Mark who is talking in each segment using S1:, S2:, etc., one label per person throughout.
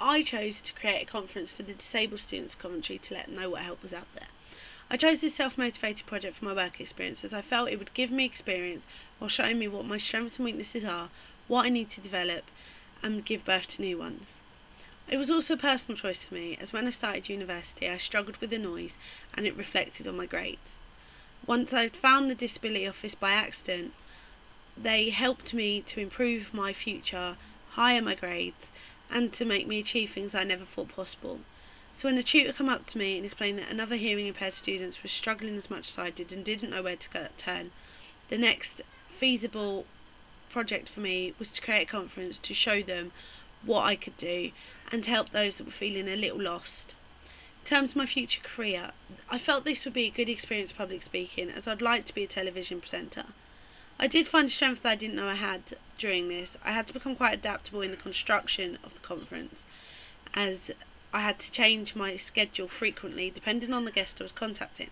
S1: I chose to create a conference for the disabled students of Coventry to let them know what help was out there. I chose this self-motivated project for my work experience as I felt it would give me experience while showing me what my strengths and weaknesses are, what I need to develop, and give birth to new ones. It was also a personal choice for me, as when I started university I struggled with the noise and it reflected on my grades. Once I found the Disability Office by accident, they helped me to improve my future, higher my grades, and to make me achieve things I never thought possible. So when a tutor came up to me and explained that another hearing impaired student was struggling as much as I did and didn't know where to turn, the next feasible project for me was to create a conference to show them what I could do and to help those that were feeling a little lost. In terms of my future career, I felt this would be a good experience public speaking, as I'd like to be a television presenter. I did find a strength that I didn't know I had during this. I had to become quite adaptable in the construction of the conference, as I had to change my schedule frequently depending on the guest I was contacting.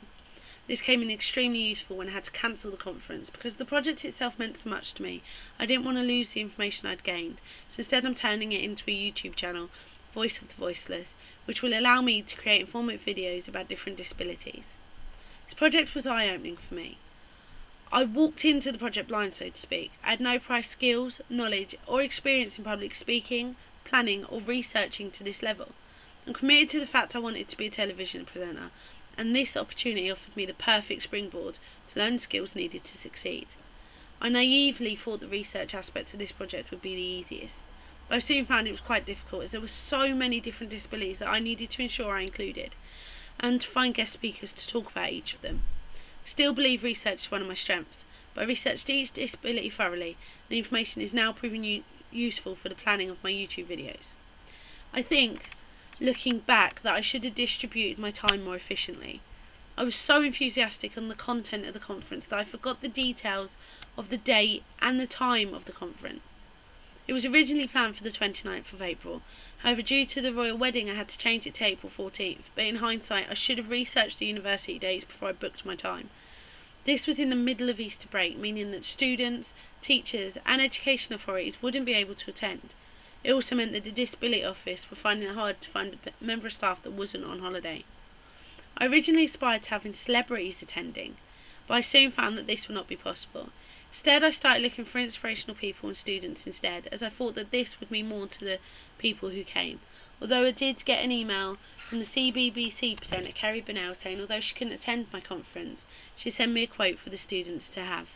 S1: This came in extremely useful when I had to cancel the conference, because the project itself meant so much to me. I didn't want to lose the information I'd gained, so instead I'm turning it into a YouTube channel, Voice of the Voiceless, which will allow me to create informative videos about different disabilities. This project was eye-opening for me. I walked into the project blind, so to speak. I had no prior skills, knowledge, or experience in public speaking, planning, or researching to this level. I'm committed to the fact I wanted to be a television presenter, and this opportunity offered me the perfect springboard to learn the skills needed to succeed. I naively thought the research aspect of this project would be the easiest, but I soon found it was quite difficult, as there were so many different disabilities that I needed to ensure I included, and to find guest speakers to talk about each of them. I still believe research is one of my strengths, but I researched each disability thoroughly, and the information is now proving useful for the planning of my YouTube videos. I think, looking back, that I should have distributed my time more efficiently. I was so enthusiastic on the content of the conference that I forgot the details of the date and the time of the conference. It was originally planned for the 29th of April, however due to the royal wedding I had to change it to April 14th, but in hindsight I should have researched the university dates before I booked my time. This was in the middle of Easter break, meaning that students, teachers and education authorities wouldn't be able to attend. It also meant that the Disability Office were finding it hard to find a member of staff that wasn't on holiday. I originally aspired to having celebrities attending, but I soon found that this would not be possible. Instead, I started looking for inspirational people and students instead, as I thought that this would mean more to the people who came. Although I did get an email from the CBBC presenter Kerry Burnell saying although she couldn't attend my conference, she sent me a quote for the students to have.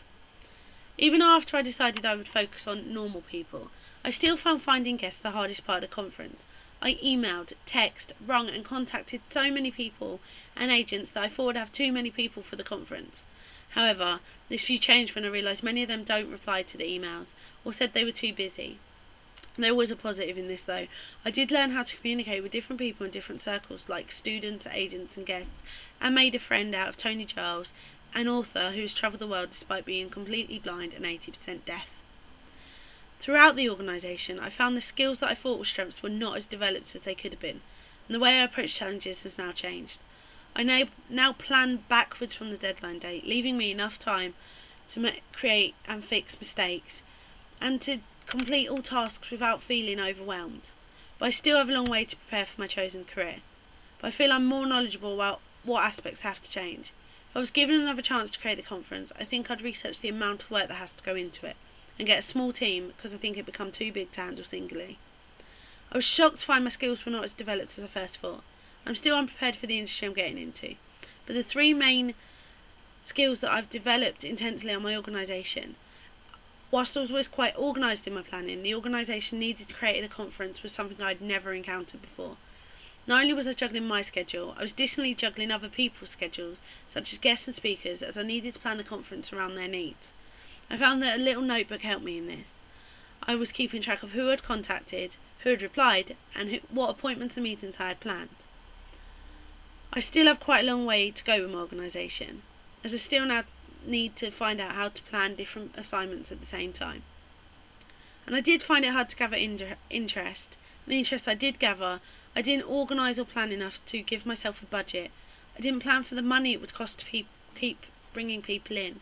S1: Even after I decided I would focus on normal people, I still found finding guests the hardest part of the conference. I emailed, texted, rung and contacted so many people and agents that I thought I'd have too many people for the conference. However, this view changed when I realised many of them don't reply to the emails, or said they were too busy. There was a positive in this though. I did learn how to communicate with different people in different circles, like students, agents and guests, and made a friend out of Tony Giles, an author who has travelled the world despite being completely blind and 80% deaf. Throughout the organisation, I found the skills that I thought were strengths were not as developed as they could have been, and the way I approach challenges has now changed. I now plan backwards from the deadline date, leaving me enough time to create and fix mistakes, and to complete all tasks without feeling overwhelmed. But I still have a long way to prepare for my chosen career. But I feel I'm more knowledgeable about what aspects have to change. If I was given another chance to create the conference, I think I'd research the amount of work that has to go into it, and get a small team, because I think it'd become too big to handle singly. I was shocked to find my skills were not as developed as I first thought. I'm still unprepared for the industry I'm getting into, but the three main skills that I've developed intensely are my organisation. Whilst I was always quite organised in my planning, the organisation needed to create a conference was something I'd never encountered before. Not only was I juggling my schedule, I was distantly juggling other people's schedules, such as guests and speakers, as I needed to plan the conference around their needs. I found that a little notebook helped me in this. I was keeping track of who had contacted, who had replied, and what appointments and meetings I had planned. I still have quite a long way to go with my organisation, as I still now need to find out how to plan different assignments at the same time. And I did find it hard to gather interest. The interest I did gather, I didn't organise or plan enough to give myself a budget. I didn't plan for the money it would cost to keep bringing people in.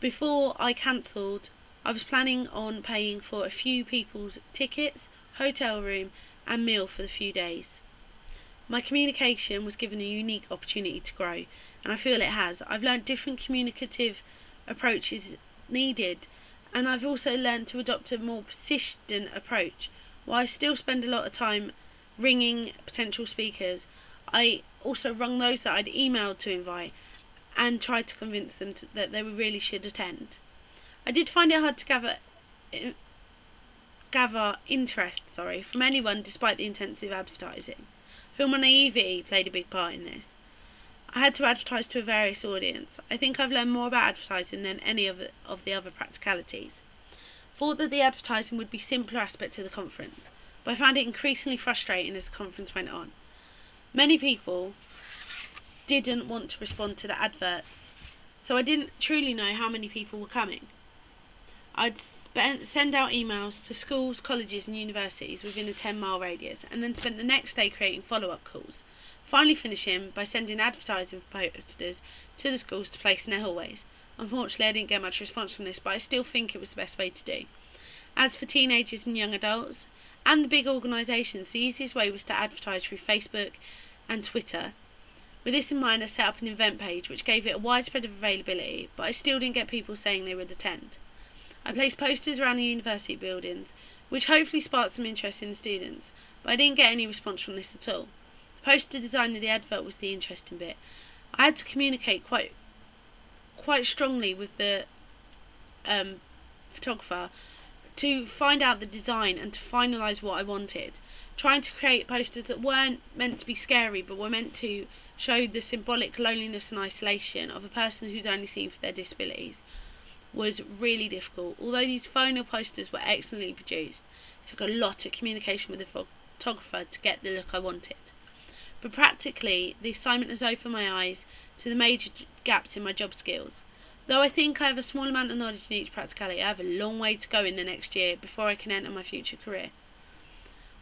S1: Before I cancelled, I was planning on paying for a few people's tickets, hotel room and meal for the few days. My communication was given a unique opportunity to grow, and I feel it has. I've learned different communicative approaches needed, and I've also learned to adopt a more persistent approach. While I still spend a lot of time ringing potential speakers, I also rung those that I'd emailed to invite and tried to convince them that they really should attend. I did find it hard to gather interest from anyone despite the intensive advertising. I feel my naivety played a big part in this. I had to advertise to a various audience. I think I've learned more about advertising than any of the other practicalities. Thought that the advertising would be a simpler aspect of the conference, but I found it increasingly frustrating as the conference went on. Many people didn't want to respond to the adverts, so I didn't truly know how many people were coming. I'd send out emails to schools, colleges and universities within a 10-mile radius, and then spent the next day creating follow-up calls, finally finishing by sending advertising posters to the schools to place in their hallways. Unfortunately, I didn't get much response from this, but I still think it was the best way to do. As for teenagers and young adults, and the big organisations, the easiest way was to advertise through Facebook and Twitter. With this in mind, I set up an event page which gave it a widespread availability, but I still didn't get people saying they would attend. I placed posters around the university buildings, which hopefully sparked some interest in the students, but I didn't get any response from this at all. The poster design of the advert was the interesting bit. I had to communicate quite strongly with the photographer to find out the design and to finalise what I wanted, trying to create posters that weren't meant to be scary but were meant to show the symbolic loneliness and isolation of a person who's only seen for their disabilities was really difficult. Although these final posters were excellently produced, it took a lot of communication with the photographer to get the look I wanted. But practically, the assignment has opened my eyes to the major gaps in my job skills. Though I think I have a small amount of knowledge in each practicality, I have a long way to go in the next year before I can enter my future career.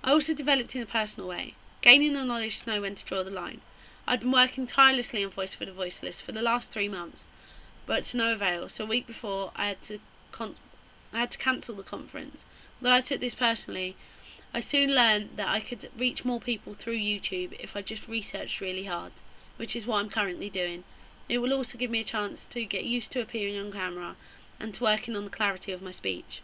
S1: I also developed in a personal way, gaining the knowledge to know when to draw the line. I'd been working tirelessly on Voice for the Voiceless for the last 3 months, but to no avail, so a week before I had to cancel the conference. Though I took this personally, I soon learned that I could reach more people through YouTube if I just researched really hard, which is what I'm currently doing. It will also give me a chance to get used to appearing on camera and to working on the clarity of my speech.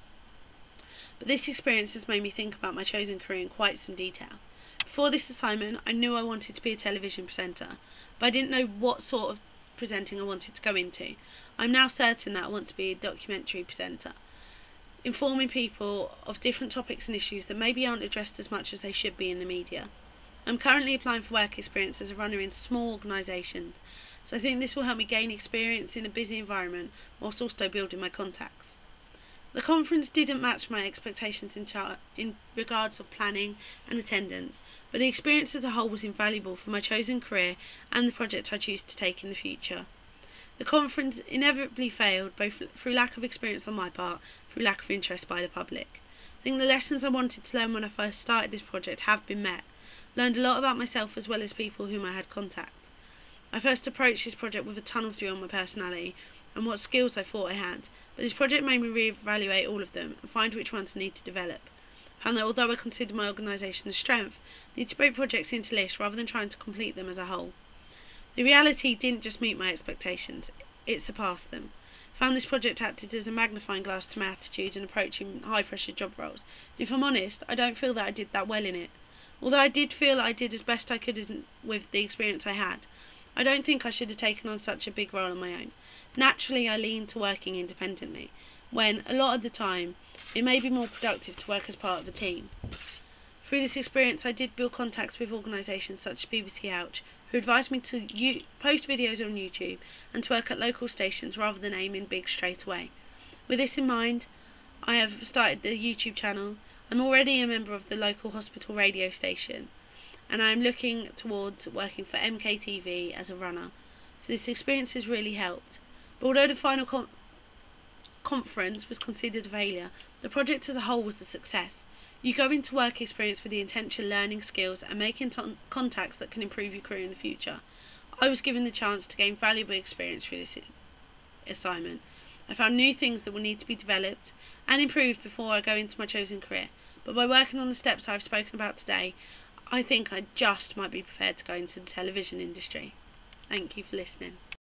S1: But this experience has made me think about my chosen career in quite some detail. Before this assignment, I knew I wanted to be a television presenter, but I didn't know what sort of presenting I wanted to go into. I'm now certain that I want to be a documentary presenter, informing people of different topics and issues that maybe aren't addressed as much as they should be in the media. I'm currently applying for work experience as a runner in small organisations, so I think this will help me gain experience in a busy environment whilst also building my contacts. The conference didn't match my expectations in regards of planning and attendance, but the experience as a whole was invaluable for my chosen career and the project I choose to take in the future. The conference inevitably failed, both through lack of experience on my part, through lack of interest by the public. I think the lessons I wanted to learn when I first started this project have been met. Learned a lot about myself as well as people whom I had contact. I first approached this project with a tunnel view on my personality and what skills I thought I had, but this project made me re-evaluate all of them and find which ones I need to develop. I found that although I consider my organisation a strength, I need to break projects into lists rather than trying to complete them as a whole. The reality didn't just meet my expectations, it surpassed them. I found this project acted as a magnifying glass to my attitude in approaching high-pressure job roles. If I'm honest, I don't feel that I did that well in it. Although I did feel I did as best I could with the experience I had, I don't think I should have taken on such a big role on my own. Naturally, I lean to working independently, when, a lot of the time, it may be more productive to work as part of a team. Through this experience, I did build contacts with organisations such as BBC Ouch, who advised me to post videos on YouTube and to work at local stations rather than aiming big straight away. With this in mind, I have started the YouTube channel. I'm already a member of the local hospital radio station, and I am looking towards working for MKTV as a runner. So this experience has really helped. But although the final conference was considered a failure, the project as a whole was a success. You go into work experience with the intention of learning skills and making contacts that can improve your career in the future. I was given the chance to gain valuable experience through this assignment. I found new things that will need to be developed and improved before I go into my chosen career. but by working on the steps I've spoken about today, I think I just might be prepared to go into the television industry. Thank you for listening.